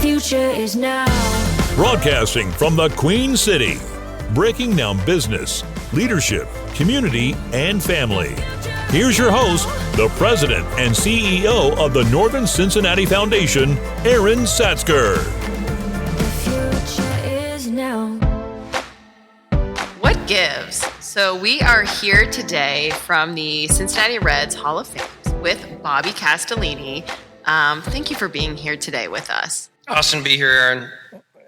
future is now. Broadcasting from the Queen City, breaking down business, leadership, community, and family. Here's your host, the president and CEO of the Northern Cincinnati Foundation, Erin Satzger. The future is now. What gives? So we are here today from the Cincinnati Reds Hall of Fame with Bobby Castellini. Thank you for being here today with us. Awesome to be here, Erin,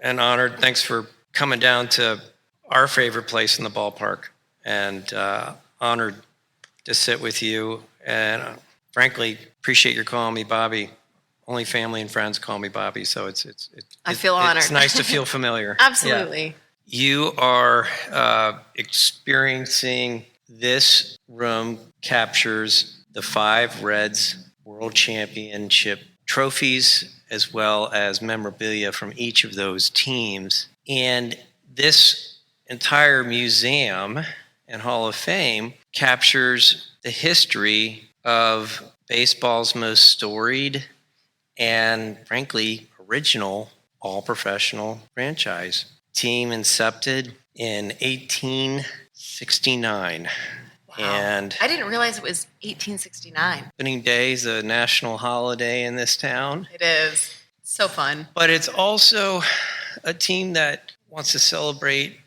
and honored. Thanks for coming down to our favorite place in the ballpark, and honored to sit with you. And frankly, appreciate your calling me Bobby. Only family and friends call me Bobby, so I feel honored. It's nice to feel familiar. Absolutely. Yeah. You are experiencing this room captures the 5 Reds World Championship trophies as well as memorabilia from each of those teams. And this entire museum and Hall of Fame captures the history of baseball's most storied and, frankly, original all-professional franchise. Team incepted in 1869. Wow. And I didn't realize it was 1869. Opening Day is a national holiday in this town. It is. So fun. But it's also a team that wants to celebrate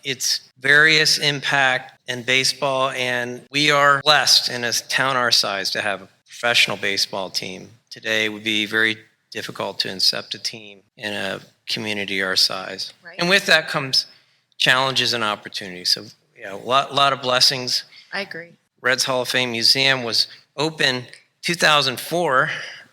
its various impact in baseball. And we are blessed in a town our size to have a professional baseball team. Today would be very difficult to incept a team in a community our size. Right. And with that comes challenges and opportunities. So, a lot of blessings. I agree. Reds Hall of Fame Museum was open 2004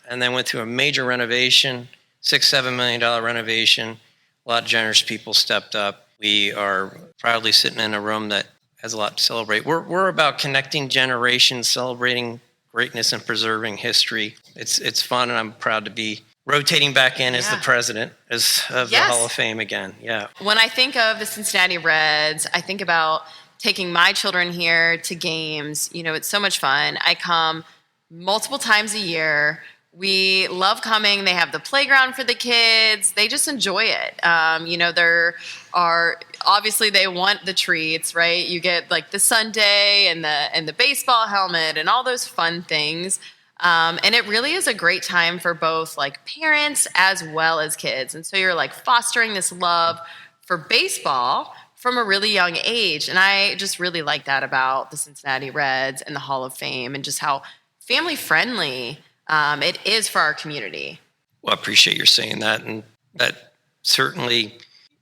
and then went through a major renovation, $6-7 million renovation. A lot of generous people stepped up. We are proudly sitting in a room that has a lot to celebrate. We're about connecting generations, celebrating greatness and preserving history. It's fun, and I'm proud to be rotating back in as the president of the Hall of Fame again. Yeah. When I think of the Cincinnati Reds, I think about taking my children here to games. It's so much fun. I come multiple times a year. We love coming. They have the playground for the kids. They just enjoy it. There are obviously they want the treats, right? You get like the sundae and the baseball helmet and all those fun things. And it really is a great time for both like parents as well as kids. And so you're like fostering this love for baseball from a really young age. And I just really like that about the Cincinnati Reds and the Hall of Fame and just how family friendly it is for our community. Well, I appreciate your saying that. And that certainly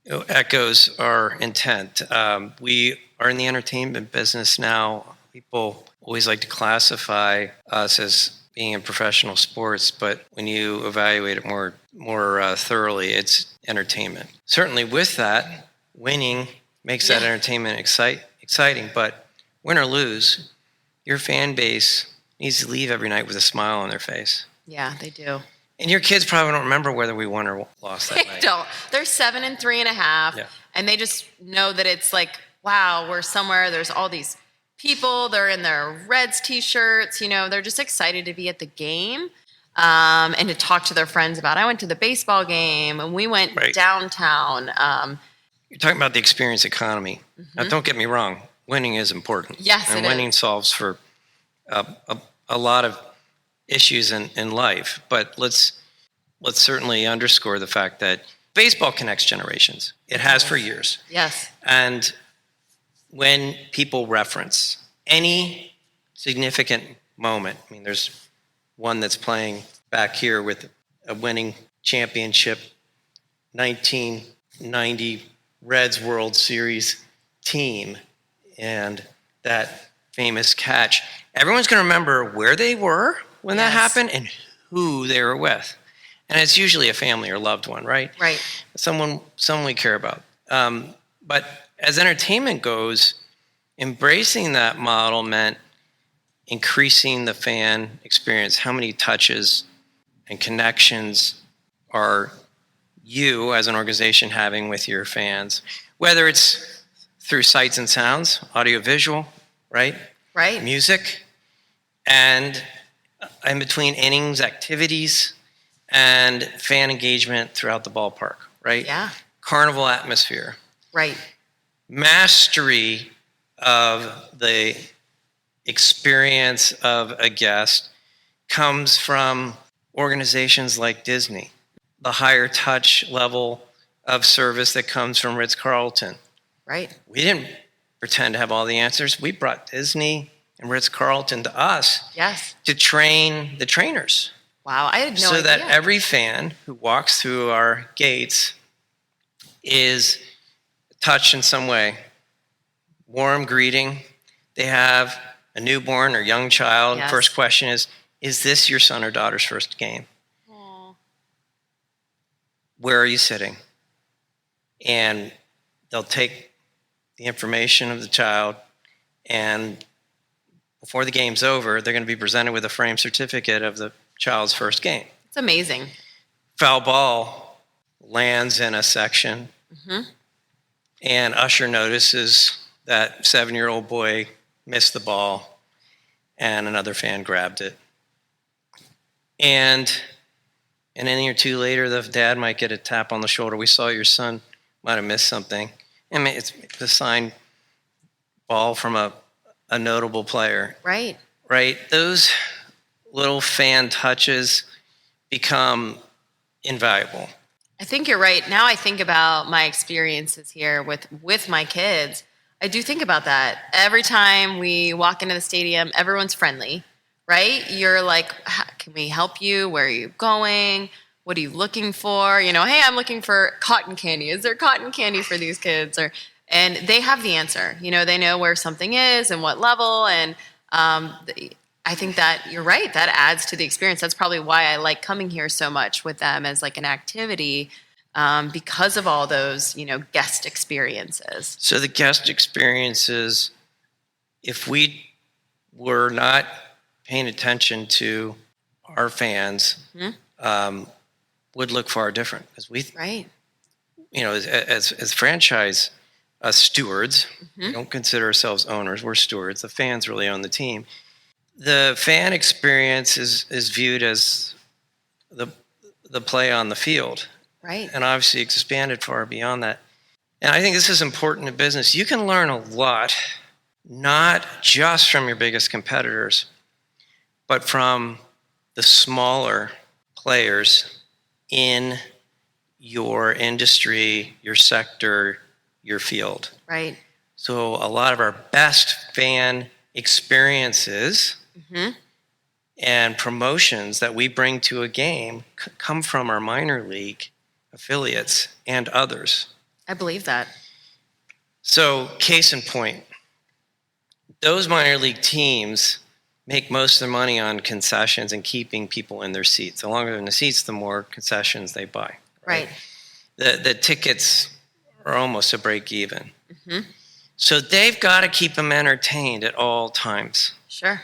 echoes our intent. We are in the entertainment business now. People always like to classify us as being in professional sports, but when you evaluate it more thoroughly, it's entertainment. Certainly with that, winning makes that entertainment exciting, but win or lose, your fan base needs to leave every night with a smile on their face. Yeah, they do. And your kids probably don't remember whether we won or lost that night. They don't. They're 7 and 3.5, and they just know that it's like, wow, we're somewhere. There's all these people. They're in their Reds T-shirts. They're just excited to be at the game and to talk to their friends about. I went to the baseball game, and we went downtown. You're talking about the experience economy. Mm-hmm. Now, don't get me wrong. Winning is important. Yes, and winning solves for a lot of issues in life. But let's certainly underscore the fact that baseball connects generations. It has for years. Yes. And when people reference any significant moment, there's one that's playing back here with a winning championship, 1990 Reds World Series team, and that famous catch. Everyone's going to remember where they were when that happened and who they were with. And it's usually a family or loved one, right? Right. Someone we care about. But as entertainment goes, embracing that model meant increasing the fan experience. How many touches and connections are you as an organization having with your fans? Whether it's through sights and sounds, audio visual, right? Right. Music, and in between innings, activities, and fan engagement throughout the ballpark, right? Yeah. Carnival atmosphere. Right. Mastery of the experience of a guest comes from organizations like Disney, the higher touch level of service that comes from Ritz-Carlton. Right. We didn't pretend to have all the answers. We brought Disney and Ritz-Carlton to us Yes. to train the trainers. Wow. I had no so idea. that every fan who walks through our gates is touched in some way. Warm greeting. They have a newborn or young child. Yes. First question is this your son or daughter's first game? Aw. Where are you sitting? And they'll take the information of the child, and before the game's over, they're going to be presented with a framed certificate of the child's first game. It's amazing. Foul ball lands in a section, and usher notices that 7-year-old boy missed the ball, and another fan grabbed it. And an inning or two later, the dad might get a tap on the shoulder. We saw your son might have missed something. I mean, it's a signed ball from a notable player. Right. Right? Those little fan touches become invaluable. I think you're right. Now I think about my experiences here with my kids. I do think about that. Every time we walk into the stadium, everyone's friendly, right? You're like, can we help you? Where are you going? What are you looking for? You know, hey, I'm looking for cotton candy. Is there cotton candy for these kids? And they have the answer. You know, they know where something is and what level. And I think that you're right. That adds to the experience. That's probably why I like coming here so much with them as like an activity, because of all those, you know, guest experiences. So the guest experiences, if we were not paying attention to our fans, would look far different, because we, Right. you know, as franchise stewards, we don't consider ourselves owners. We're stewards. The fans really own the team. The fan experience is viewed as the play on the field, Right. and obviously expanded far beyond that. And I think this is important in business. You can learn a lot, not just from your biggest competitors, but from the smaller players in your industry, your sector, your field. Right. So a lot of our best fan experiences and promotions that we bring to a game come from our minor league affiliates and others. I believe that. So case in point, those minor league teams make most of their money on concessions and keeping people in their seats. The longer they're in the seats, the more concessions they buy. Right. The tickets are almost a break even. So they've got to keep them entertained at all times. Sure.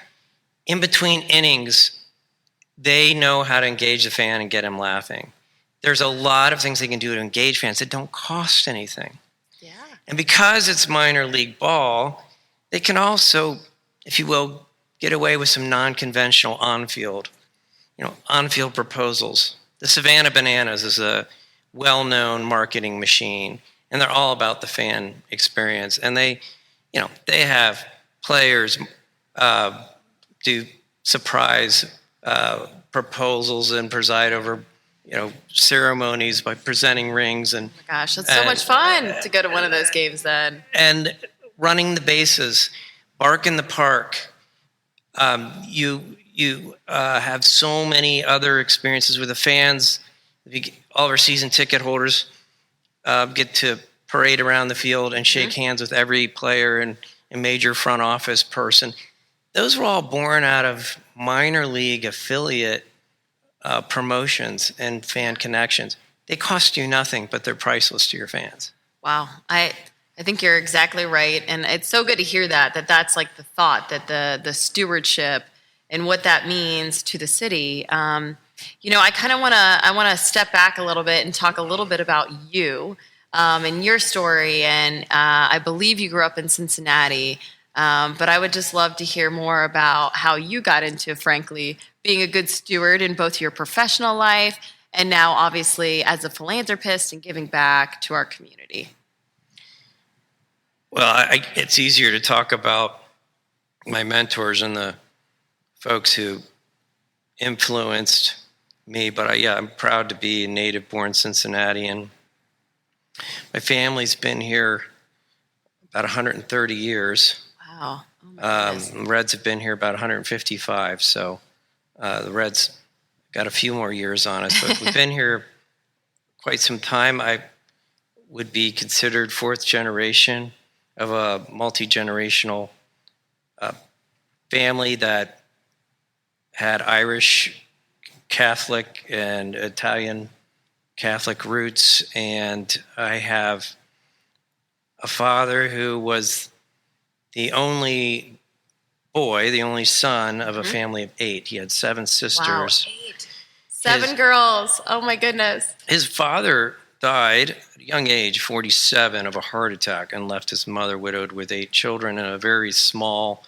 In between innings, they know how to engage the fan and get him laughing. There's a lot of things they can do to engage fans that don't cost anything. Yeah. And because it's minor league ball, they can also, if you will, get away with some non-conventional on-field proposals. The Savannah Bananas is a well-known marketing machine, and they're all about the fan experience. And they have players do surprise proposals and preside over, ceremonies by presenting rings and. Oh my gosh, that's so much fun to go to one of those games then. And running the bases, bark in the park. You have so many other experiences with the fans. All of our season ticket holders get to parade around the field and shake hands with every player and major front office person. Those were all born out of minor league affiliate promotions and fan connections. They cost you nothing, but they're priceless to your fans. Wow. I think you're exactly right. And it's so good to hear that's like the thought, that the stewardship and what that means to the city. I kind of want to step back a little bit and talk a little bit about you and your story. And I believe you grew up in Cincinnati. But I would just love to hear more about how you got into, frankly, being a good steward in both your professional life and now, obviously, as a philanthropist and giving back to our community. Well, it's easier to talk about my mentors and the folks who influenced me, but I'm proud to be a native-born Cincinnatian. My family's been here about 130 years. Wow. Oh my goodness. The Reds have been here about 155, so the Reds got a few more years on us, but we've been here quite some time. I would be considered fourth generation of a multi-generational family that had Irish Catholic and Italian Catholic roots, and I have a father who was the only boy, the only son of a family of 8. He had 7 sisters. Wow, 8. 7 girls. Oh my goodness. His father died at a young age, 47, of a heart attack, and left his mother widowed with 8 children in a very small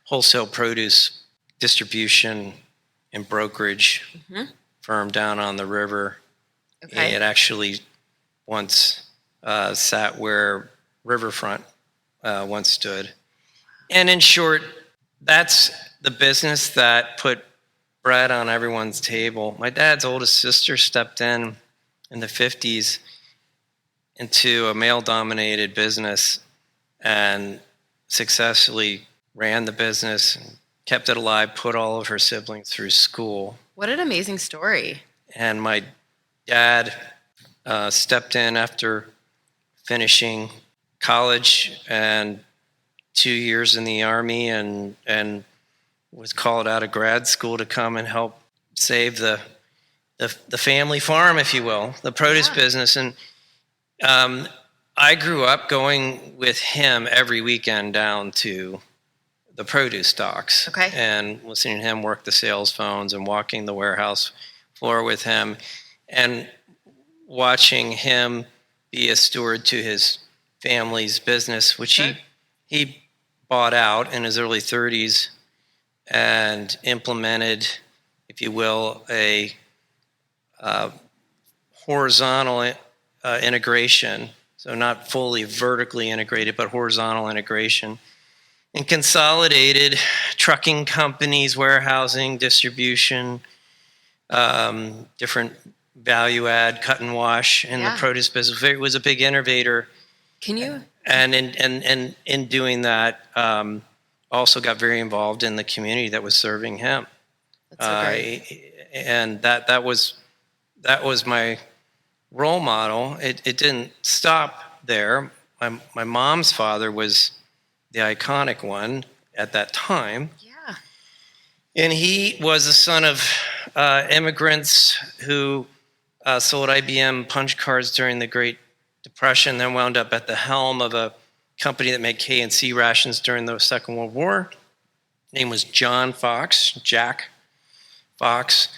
wholesale produce distribution and brokerage firm down on the river. Okay. It actually once sat where Riverfront once stood. And in short, that's the business that put bread on everyone's table. My dad's oldest sister stepped in the 50s into a male-dominated business and successfully ran the business, kept it alive, put all of her siblings through school. What an amazing story. And my dad stepped in after finishing college and 2 years in the Army and was called out of grad school to come and help save the family farm, if you will, the produce business. And I grew up going with him every weekend down to the produce docks and listening to him work the sales phones and walking the warehouse floor with him and watching him be a steward to his family's business, which he bought out in his early 30s and implemented, if you will, a horizontal integration, so not fully vertically integrated, but horizontal integration, and consolidated trucking companies, warehousing, distribution, different value add, cut and wash in the produce business. It was a big innovator. Can you? And in doing that, also got very involved in the community that was serving him. That's so great. And that was my role model. It didn't stop there. My mom's father was the iconic one at that time. Yeah. And he was the son of immigrants who sold IBM punch cards during the Great Depression, then wound up at the helm of a company that made K&C rations during the Second World War. His name was Jack Fox.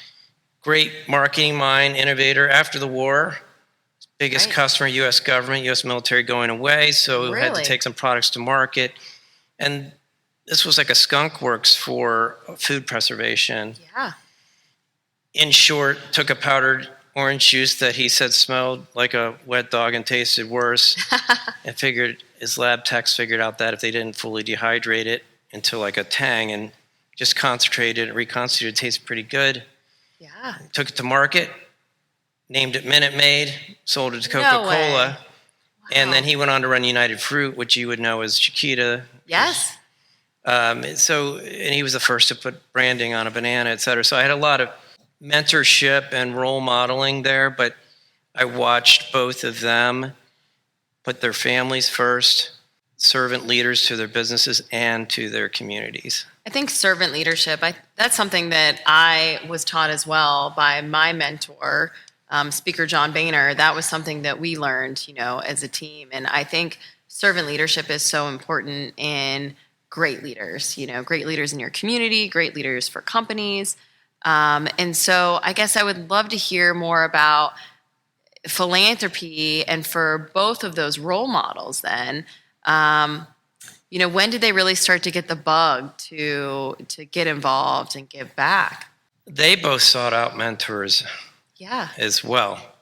Great marketing mind, innovator. After the war, biggest customer, U.S. government, U.S. military going away, so had to take some products to market. And this was like a skunk works for food preservation. Yeah. In short, took a powdered orange juice that he said smelled like a wet dog and tasted worse, and his lab techs figured out that if they didn't fully dehydrate it into like a tang and just concentrated and reconstituted, it tasted pretty good. Yeah. Took it to market, named it Minute Maid, sold it to Coca-Cola, and then he went on to run United Fruit, which you would know as Chiquita. Yes. And he was the first to put branding on a banana, et cetera. So I had a lot of mentorship and role modeling there, but I watched both of them put their families first, servant leaders to their businesses and to their communities. I think servant leadership, that's something that I was taught as well by my mentor, Speaker John Boehner. That was something that we learned, as a team. And I think servant leadership is so important in great leaders, great leaders in your community, great leaders for companies. And so I guess I would love to hear more about philanthropy and for both of those role models then. when did they really start to get the bug to get involved and give back? They both sought out mentors Yeah. as well.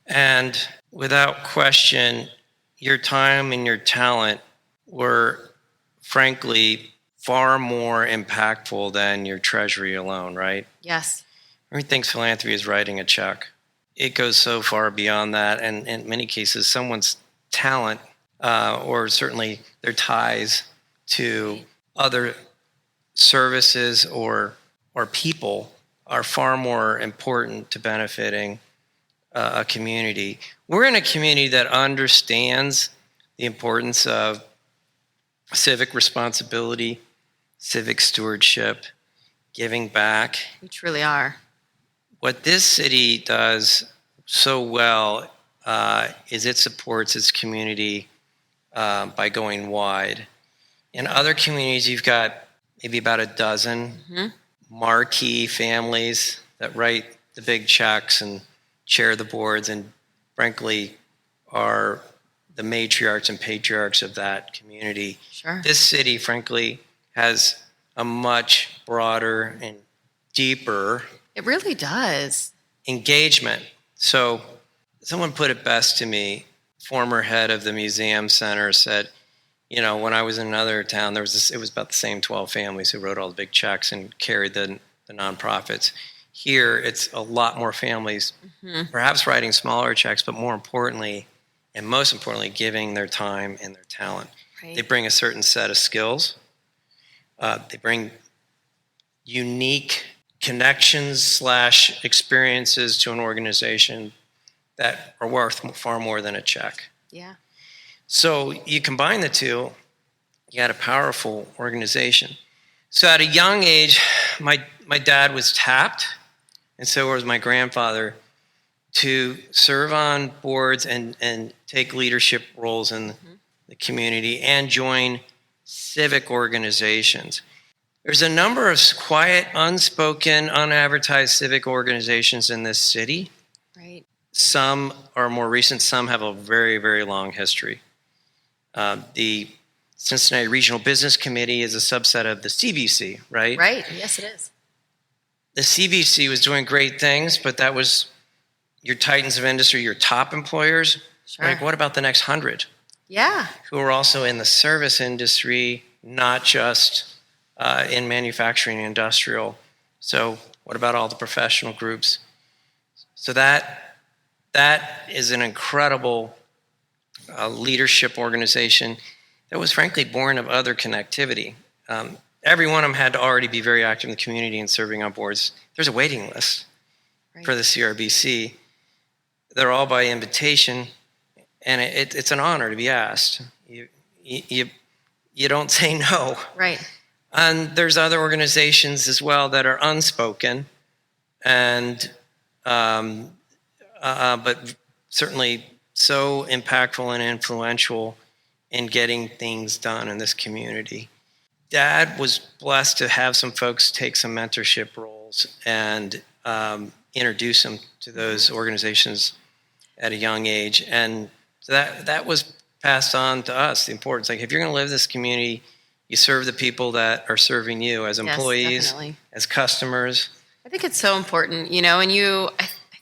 And without question, your time and your talent were, frankly, far more impactful than your treasury alone, right? Yes. Everyone thinks philanthropy is writing a check. It goes so far beyond that. And in many cases, someone's talent or certainly their ties to other services or people are far more important to benefiting a community. We're in a community that understands the importance of civic responsibility, civic stewardship, giving back. We truly are. What this city does so well is it supports its community by going wide. In other communities, you've got maybe about a dozen marquee families that write the big checks and chair the boards and frankly are the matriarchs and patriarchs of that community. Sure. This city, frankly, has a much broader and deeper It really does. engagement. So someone put it best to me, former head of the museum center said, when I was in another town, it was about the same 12 families who wrote all the big checks and carried the nonprofits. Here, it's a lot more families, perhaps writing smaller checks, but more importantly, and most importantly, giving their time and their talent. Right. They bring a certain set of skills. They bring unique connections / experiences to an organization that are worth far more than a check. Yeah. So you combine the two, you got a powerful organization. So at a young age, my dad was tapped, and so was my grandfather, to serve on boards and take leadership roles in the community and join civic organizations. There's a number of quiet, unspoken, unadvertised civic organizations in this city. Right. Some are more recent, some have a very, very long history. The Cincinnati Regional Business Committee is a subset of the CBC, right? Right. Yes, it is. The CBC was doing great things, but that was your titans of industry, your top employers. Sure. Like, what about the next 100 Yeah. who are also in the service industry, not just in manufacturing and industrial? So what about all the professional groups? So that is an incredible leadership organization that was frankly born of other connectivity. Every one of them had to already be very active in the community and serving on boards. There's a waiting list for the CRBC. They're all by invitation, and it's an honor to be asked. You don't say no. Right. And there's other organizations as well that are unspoken, and but certainly so impactful and influential in getting things done in this community. Dad was blessed to have some folks take some mentorship roles and introduce them to those organizations at a young age. And so that was passed on to us, the importance. Like, if you're going to live this community, you serve the people that are serving you as employees, definitely. as customers. I think it's so important, and I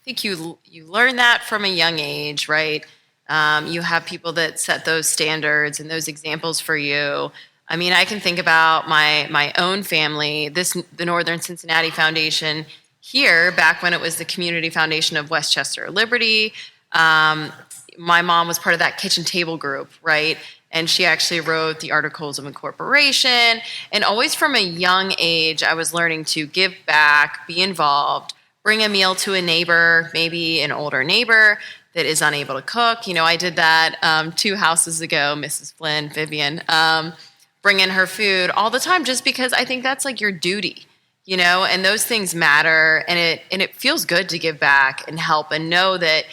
think you learn that from a young age, right? You have people that set those standards and those examples for you. I mean, I can think about my own family, the Northern Cincinnati Foundation here, back when it was the Community Foundation of Westchester Liberty. My mom was part of that kitchen table group, right? And she actually wrote the Articles of Incorporation. And always from a young age, I was learning to give back, be involved, bring a meal to a neighbor, maybe an older neighbor that is unable to cook. I did that 2 houses ago, Mrs. Flynn, Vivian, bring in her food all the time just because I think that's like your duty, and those things matter. And it feels good to give back and help and know that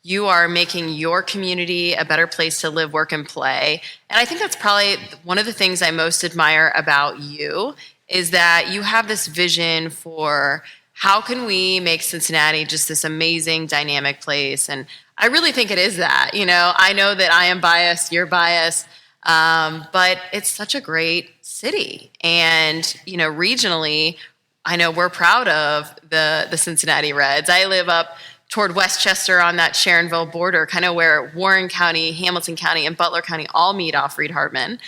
you are making your community a better place to live, work, and play. And I think that's probably one of the things I most admire about you is that you have this vision for how can we make Cincinnati just this amazing, dynamic place. And I really think it is that. I know that I am biased, you're biased, But it's such a great city. And, regionally, I know we're proud of the Cincinnati Reds. I live up toward Westchester on that Sharonville border, kind of where Warren County, Hamilton County, and Butler County all meet off Reed-Hartman,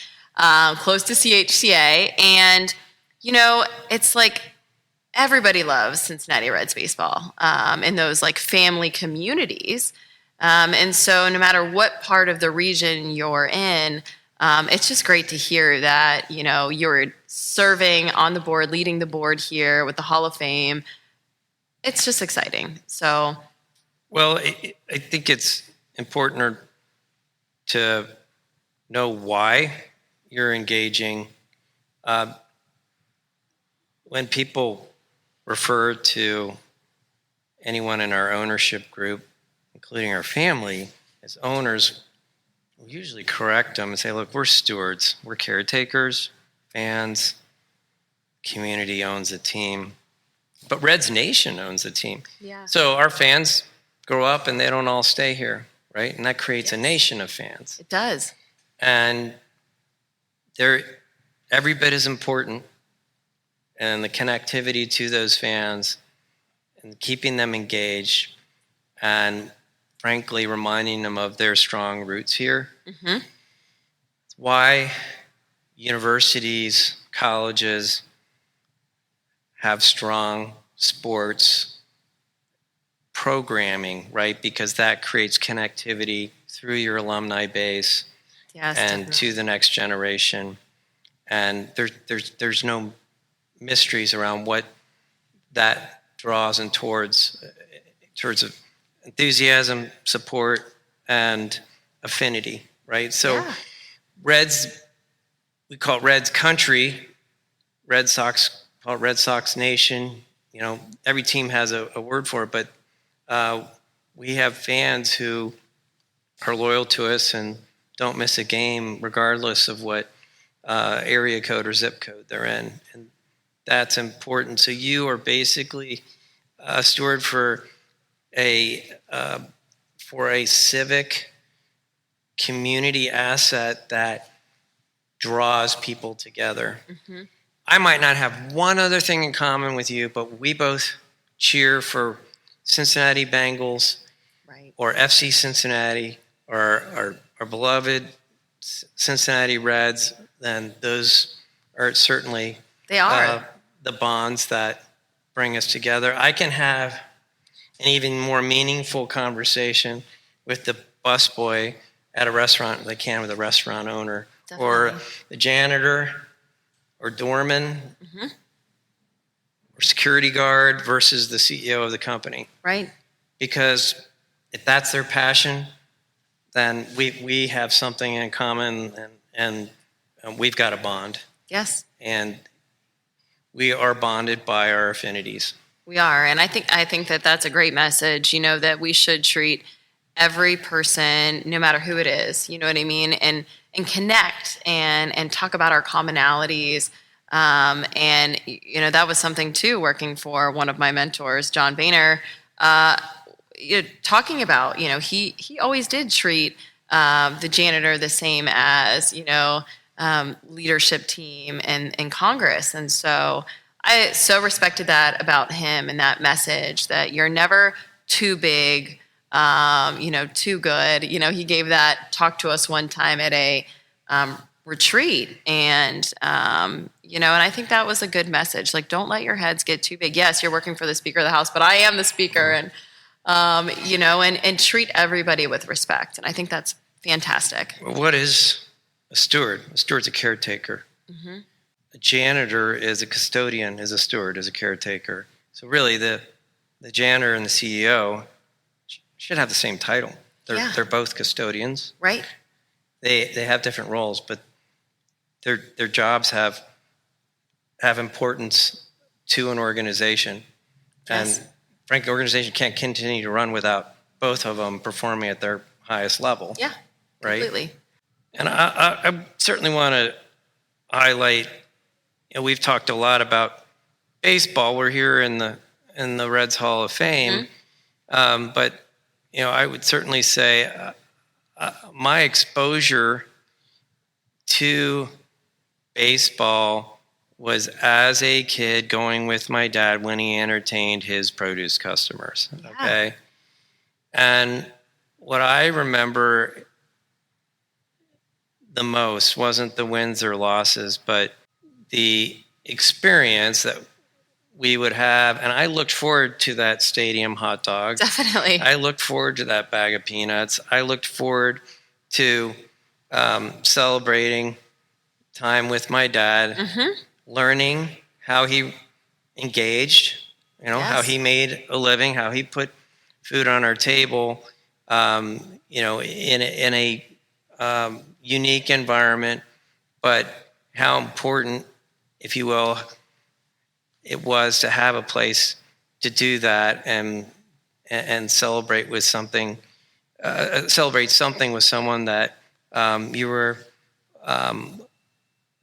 close to CHCA. And, it's like everybody loves Cincinnati Reds baseball in those like family communities. And so no matter what part of the region you're in, it's just great to hear that, you're serving on the board, leading the board here with the Hall of Fame. It's just exciting. So, Well, I think it's important to know why you're engaging. When people refer to anyone in our ownership group, including our family, as owners, we usually correct them and say, look, we're stewards. We're caretakers, fans, community owns the team. But Reds Nation owns the team. yeah. So our fans grow up and they don't all stay here, right? And that creates a nation of fans. It does. And they're every bit as important. And the connectivity to those fans and keeping them engaged and frankly reminding them of their strong roots here. Mm-hmm. It's why universities, colleges have strong sports programming, right? Because that creates connectivity through your alumni base Yes, and definitely. to the next generation. And there's no mysteries around what that draws and towards enthusiasm, support, and affinity, right? So Yeah. Reds, we call it Reds country, Red Sox, call it Red Sox Nation. Every team has a word for it, but we have fans who are loyal to us and don't miss a game regardless of what area code or zip code they're in. And that's important. So you are basically a steward for a civic community asset that draws people together. Mm-hmm. I might not have one other thing in common with you, but we both cheer for Cincinnati Bengals Right. or FC Cincinnati or our beloved Cincinnati Reds. Then those are certainly They are. the bonds that bring us together. I can have an even more meaningful conversation with the busboy at a restaurant than I can with a restaurant owner or Definitely. the janitor or doorman Mhm. or security guard versus the CEO of the company. Right. Because if that's their passion, then we have something in common and we've got a bond. Yes. And we are bonded by our affinities. We are, and I think that that's a great message. That we should treat every person, no matter who it is. You know what I mean, and connect and talk about our commonalities. And that was something too. Working for one of my mentors, John Boehner, talking about he always did treat the janitor the same as leadership team and Congress, and so. I so respected that about him and that message that you're never too big, too good. He gave that talk to us one time at a retreat, and and I think that was a good message. Like, don't let your heads get too big. Yes, you're working for the Speaker of the House, but I am the Speaker, and and treat everybody with respect. And I think that's fantastic. What is a steward? A steward's a caretaker. Mm-hmm. A janitor is a custodian, is a steward, is a caretaker. So really, the janitor and the CEO should have the same title. They're both custodians. Right. They have different roles, but their jobs have importance to an organization. Yes. And frankly, the organization can't continue to run without both of them performing at their highest level. Yeah. Right. Completely. And I certainly want to highlight. We've talked a lot about baseball. We're here in the Reds Hall of Fame, but I would certainly say my exposure to baseball was as a kid going with my dad when he entertained his produce customers. Yeah. Okay. And what I remember the most wasn't the wins or losses, but the experience that we would have. And I looked forward to that stadium hot dog. Definitely. I looked forward to that bag of peanuts. I looked forward to celebrating time with my dad, learning how he engaged, how he made a living, how he put food on our table, in a unique environment, but how important, if you will, it was to have a place to do that and celebrate with something, celebrate something with someone that you were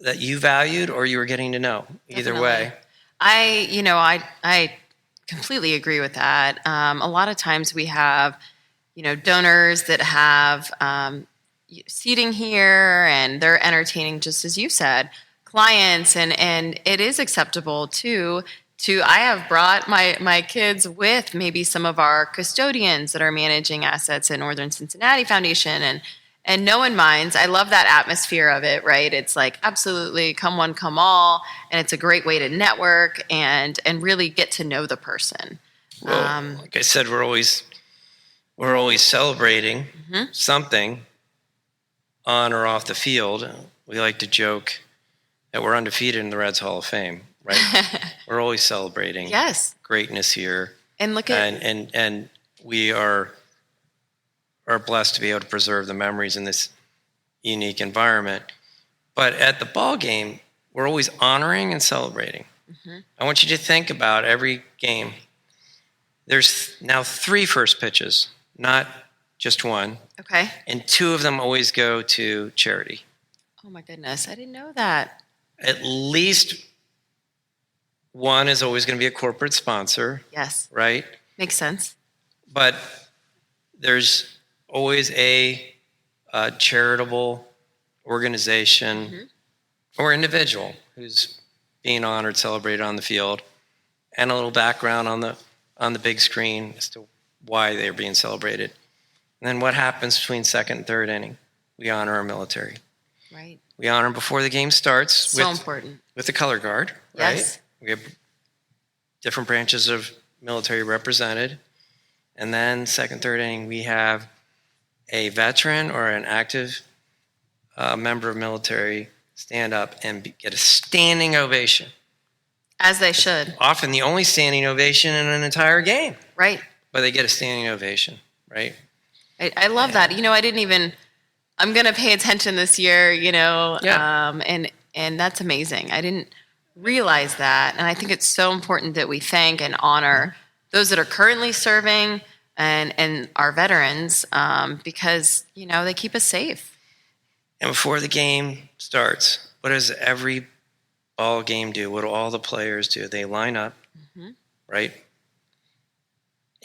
that you valued or you were getting to know. Either way, I completely agree with that. A lot of times we have, donors that have seating here, and they're entertaining, just as you said, clients, and it is acceptable to I have brought my kids with maybe some of our custodians that are managing assets at Northern Cincinnati Foundation, and no one minds. I love that atmosphere of it, right? It's like, absolutely, come one, come all, and it's a great way to network and really get to know the person. Well, like I said, we're always celebrating something on or off the field. We like to joke that we're undefeated in the Reds Hall of Fame, right? We're always celebrating greatness here. And look at and we are blessed to be able to preserve the memories in this unique environment. But at the ball game, we're always honoring and celebrating. I want you to think about every game. There's now 3 first pitches, not just one. Okay. And 2 of them always go to charity. Oh my goodness, I didn't know that. At least one is always going to be a corporate sponsor. Yes. Right? Makes sense. But there's always a charitable organization or individual who's being honored, celebrated on the field, and a little background on the big screen as to why they're being celebrated. And then what happens between second and third inning? We honor our military. Right. We honor them before the game starts. So important. With the color guard, right? Yes. We have different branches of military represented. And then second, third inning, we have a veteran or an active member of military stand up and get a standing ovation. As they should. Often the only standing ovation in an entire game. Right. But they get a standing ovation, right? I love that. I'm going to pay attention this year, and that's amazing. I didn't realize that. And I think it's so important that we thank and honor those that are currently serving and our veterans because, they keep us safe. And before the game starts, what does every ball game do? What do all the players do? They line up, right?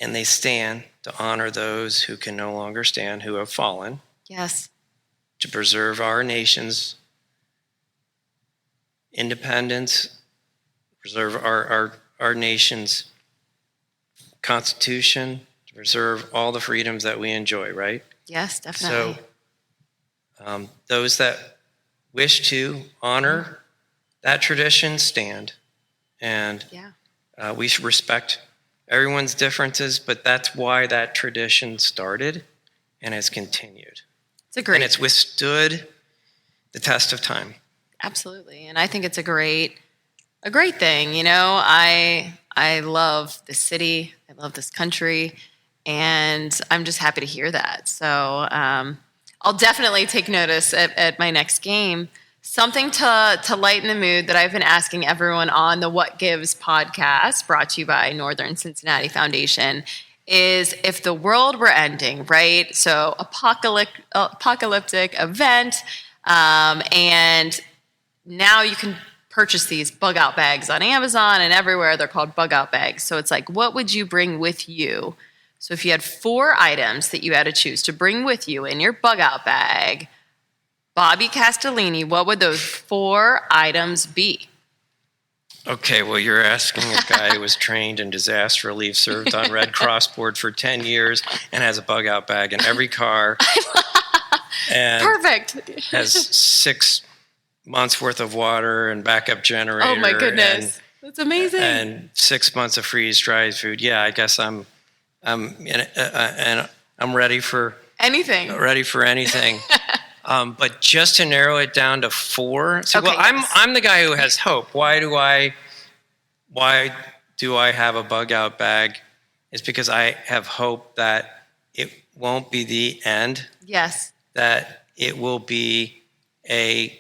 And they stand to honor those who can no longer stand, who have fallen. Yes. To preserve our nation's independence, preserve our nation's constitution, to preserve all the freedoms that we enjoy, right? Yes, definitely. So those that wish to honor that tradition stand. And we should respect everyone's differences, but that's why that tradition started and has continued. And it's withstood the test of time. Absolutely. And I think it's a great thing. I love this city. I love this country. And I'm just happy to hear that. So I'll definitely take notice at my next game. Something to lighten the mood that I've been asking everyone on the What Gives podcast, brought to you by Northern Cincinnati Foundation, is if the world were ending, right? So apocalyptic event, and now you can purchase these bug out bags on Amazon and everywhere. They're called bug out bags. So it's like, what would you bring with you? So if you had 4 items that you had to choose to bring with you in your bug out bag, Bobby Castellini, what would those 4 items be? Okay, well, you're asking a guy who was trained in disaster relief, served on Red Cross board for 10 years, and has a bug-out bag in every car. And Perfect. has 6 months worth of water and backup generator. Oh my goodness. That's amazing. And 6 months of freeze-dried food. Yeah, I guess I'm ready for anything. But just to narrow it down to 4. So, Okay, well, yes. I'm the guy who has hope. Why do I have a bug out bag? It's because I have hope that it won't be the end. Yes. That it will be a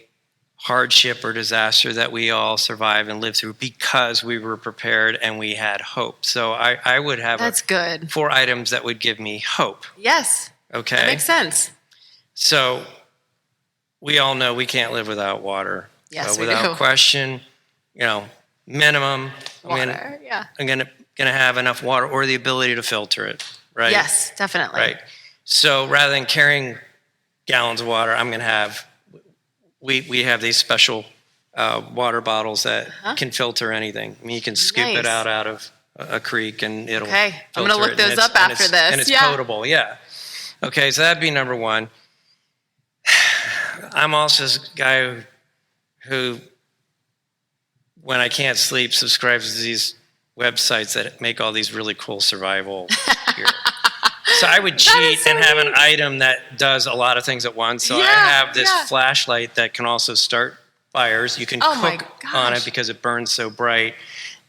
hardship or disaster that we all survive and live through because we were prepared and we had hope. So I would have That's good. 4 items that would give me hope. Yes. Okay. That makes sense. So we all know we can't live without water. Yes, we without do. question, minimum. Water. Yeah. I'm gonna have enough water or the ability to filter it, right? Yes, definitely. Right. So rather than carrying gallons of water, I'm gonna have. We have these special water bottles that can filter anything. I mean, you can scoop Nice. it out of a creek and it'll. Okay. I'm gonna filter look it, and those up after this. And it's Yeah. potable. Yeah. Okay, so that'd be number 1. I'm also this guy who, when I can't sleep, subscribes to these websites that make all these really cool survival gear. So I would cheat so and have an neat. item that does a lot of things at once. So I Yeah, have this yeah. flashlight that can also start fires. You can Oh my cook on it gosh. because it burns so bright.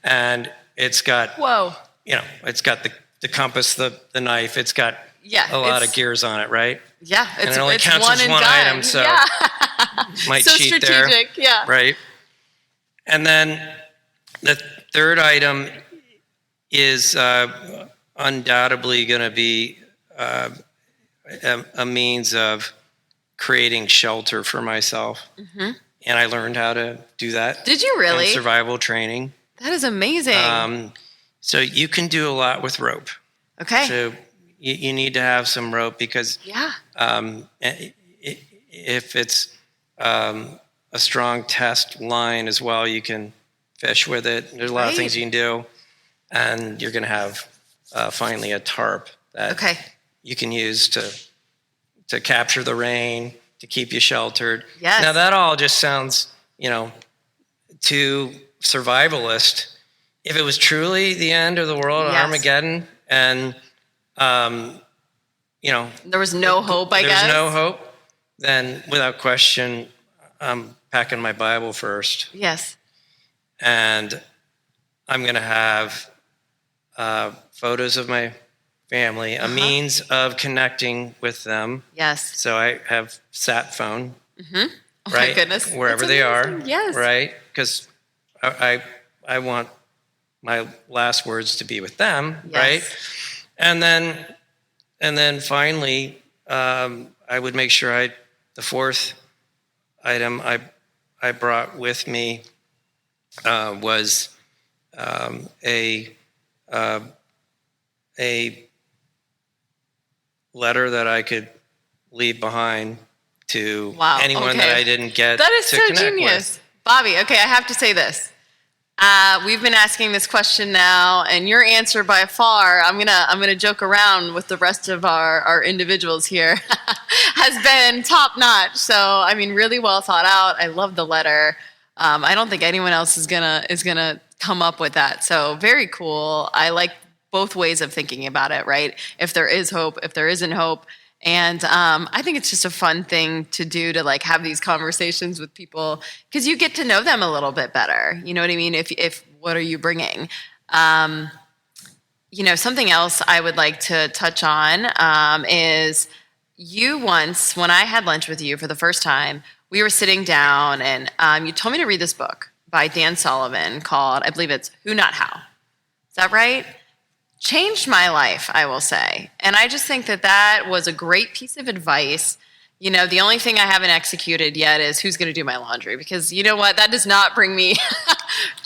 And it's got, Whoa. it's got the compass, the knife. It's got Yeah. a lot of it's- gears on it, right? Yeah. It's, it only it's counts one as and one done. item, so yeah. Might so cheat there. strategic. Yeah. Right. And then the third item is undoubtedly going to be a means of creating shelter for myself. Mm-hmm. And I learned how to do that. Did you really? In survival training. That is amazing. So you can do a lot with rope. Okay. So you need to have some rope because Yeah. if it's a strong test line as well, you can fish with it. There's a lot of things Right. you can do. And you're going to have finally a tarp that Okay. you can use to capture the rain, to keep you sheltered. Yes. Now that all just sounds, too survivalist. If it was truly the end of the world, Yes. Armageddon, and There was no hope, I guess. there's no hope, then without question, I'm packing my Bible first, Yes. and I'm going to have photos of my family, a means of connecting with them. Yes. So I have sat phone, Oh right? my goodness. Wherever That's they are, amazing. Yes. right? Because I want my last words to be with them, Yes. right? And then finally, I would make sure the fourth item I brought with me was a letter that I could leave behind to Wow, anyone okay. that I didn't get That is to so connect genius. with. Bobby, okay, I have to say this. We've been asking this question now, and your answer by far, I'm gonna joke around with the rest of our individuals here, has been top notch. So I mean, really well thought out. I love the letter. I don't think anyone else is gonna come up with that. So very cool. I like both ways of thinking about it, right? If there is hope, if there isn't hope. And I think it's just a fun thing to do to like have these conversations with people because you get to know them a little bit better. You know what I mean? If what are you bringing? Something else I would like to touch on is you once, when I had lunch with you for the first time, we were sitting down and you told me to read this book by Dan Sullivan called, I believe it's Who Not How. Is that right? Changed my life, I will say. And I just think that was a great piece of advice. The only thing I haven't executed yet is who's going to do my laundry because you know what? That does not bring me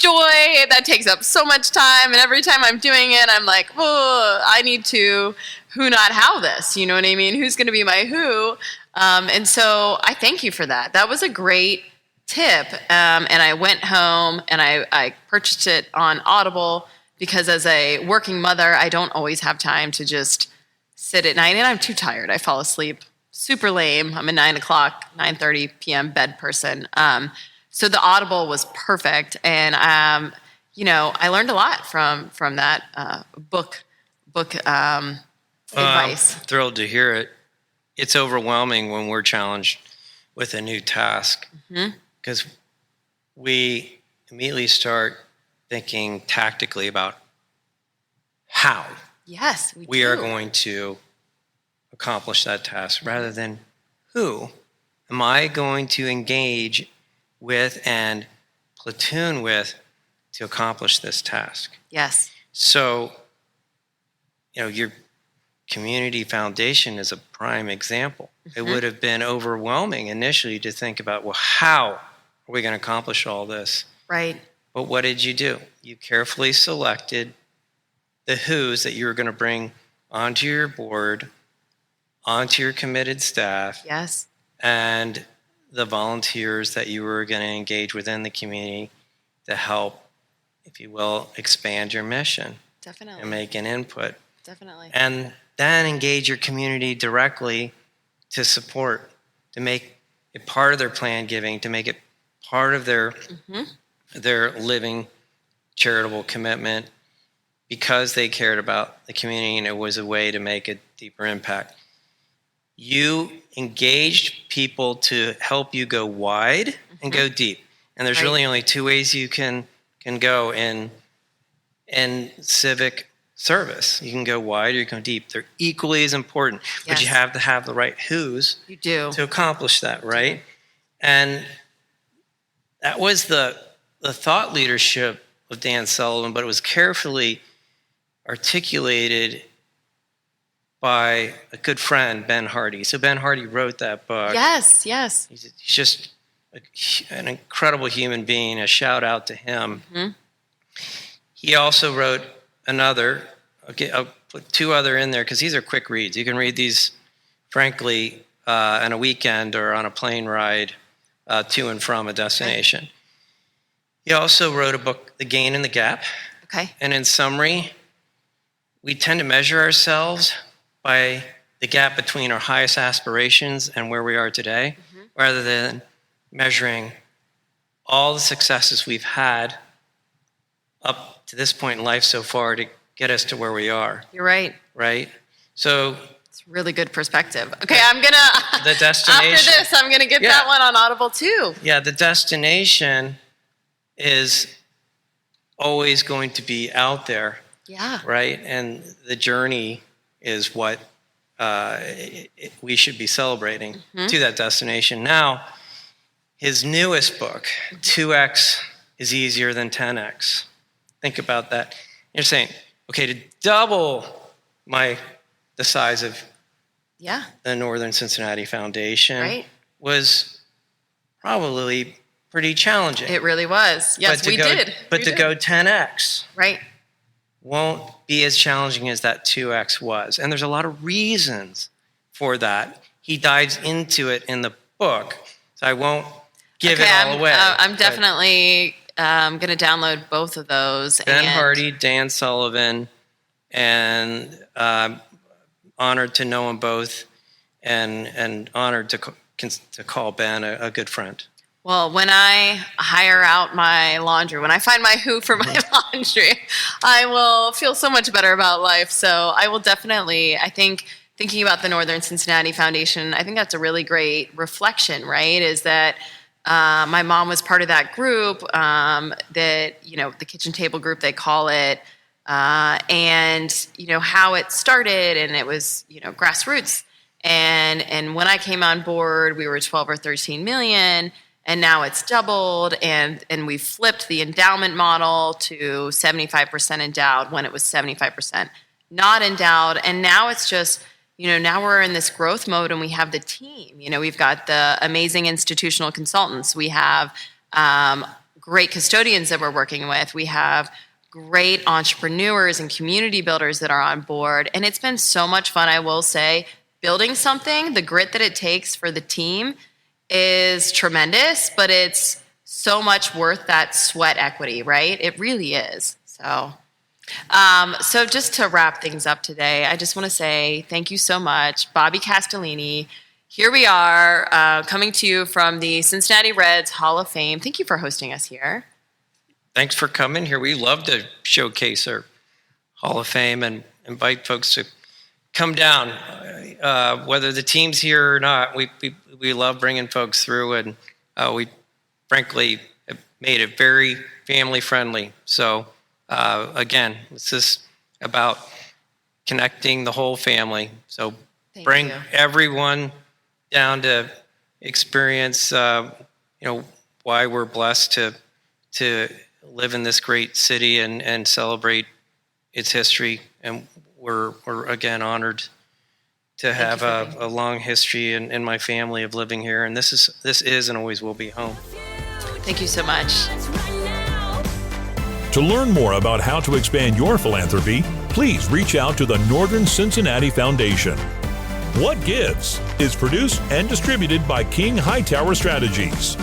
joy. That takes up so much time. And every time I'm doing it, I'm like, oh, I need to who, not how this. You know what I mean? Who's going to be my who? And so I thank you for that. That was a great tip. And I went home and I purchased it on Audible because as a working mother, I don't always have time to just sit at night. And I'm too tired. I fall asleep super lame. I'm a 9:30 p.m. bed person. So the Audible was perfect. And, I learned a lot from that book advice. I'm thrilled to hear it. It's overwhelming when we're challenged with a new task because we immediately start thinking tactically about how we are going to accomplish that task rather than who am I going to engage with and platoon with to accomplish this task. Yes. So, your community foundation is a prime example. It would have been overwhelming initially to think about, well, how are we going to accomplish all this? Right. But what did you do? You carefully selected the who's that you were going to bring onto your board, onto your committed staff. Yes. And the volunteers that you were going to engage within the community to help, if you will, expand your mission. Definitely. And make an input. Definitely. And then engage your community directly to support, to make it part of their plan giving, to make it part of their living charitable commitment because they cared about the community and it was a way to make a deeper impact. You engaged people to help you go wide and go deep. And there's really only two ways you can go in civic service. You can go wide or you can go deep. They're equally as important, but you have to have the right who's to accomplish that, right? And that was the thought leadership of Dan Sullivan, but it was carefully articulated by a good friend, Ben Hardy. So Ben Hardy wrote that book. Yes. He's just an incredible human being. A shout out to him. He also wrote another. Okay, I'll put two other in there because these are quick reads. You can read these, frankly, on a weekend or on a plane ride to and from a destination. He also wrote a book, The Gain and the Gap. Okay. And in summary, we tend to measure ourselves by the gap between our highest aspirations and where we are today, rather than measuring all the successes we've had up to this point in life so far to get us to where we are. You're right. Right? So it's really good perspective. Okay, I'm going to, the destination, after this, I'm going to get that one on Audible too. Yeah, the destination is always going to be out there. Yeah. Right? And the journey is what we should be celebrating to that destination. Now, his newest book, 2X is easier than 10X. Think about that. You're saying, okay, to double the size of the Northern Cincinnati Foundation was probably pretty challenging. It really was. Yes, we did. But to go 10X won't be as challenging as that 2X was. And there's a lot of reasons for that. He dives into it in the book, so I won't give it all away. I'm definitely going to download both of those. Ben Hardy, Dan Sullivan, and honored to know them both, and honored to call Ben a good friend. Well, when I hire out my laundry, when I find my who for my laundry, I will feel so much better about life. So I will definitely, I think, thinking about the Northern Cincinnati Foundation, I think that's a really great reflection, right? Is that my mom was part of that group, that, the kitchen table group, they call it, and, how it started, and it was, grassroots. And when I came on board, we were 12 or 13 million. And now it's doubled, and we flipped the endowment model to 75% endowed when it was 75% not endowed. And now it's just, now we're in this growth mode, and we have the team. We've got the amazing institutional consultants. We have great custodians that we're working with. We have great entrepreneurs and community builders that are on board. And it's been so much fun, I will say. Building something, the grit that it takes for the team is tremendous, but it's so much worth that sweat equity, right? It really is. So just to wrap things up today, I just want to say thank you so much, Bobby Castellini. Here we are, coming to you from the Cincinnati Reds Hall of Fame. Thank you for hosting us here. Thanks for coming here. We love to showcase our Hall of Fame and invite folks to come down, whether the team's here or not. We love bringing folks through, and we frankly have made it very family friendly. So again, this is about connecting the whole family. So bring everyone down to experience, why we're blessed to live in this great city and celebrate its history. And we're again honored to have a long history in my family of living here. And this is and always will be home. Thank you so much. To learn more about how to expand your philanthropy, please reach out to the Northern Cincinnati Foundation. What Gives is produced and distributed by King Hightower Strategies.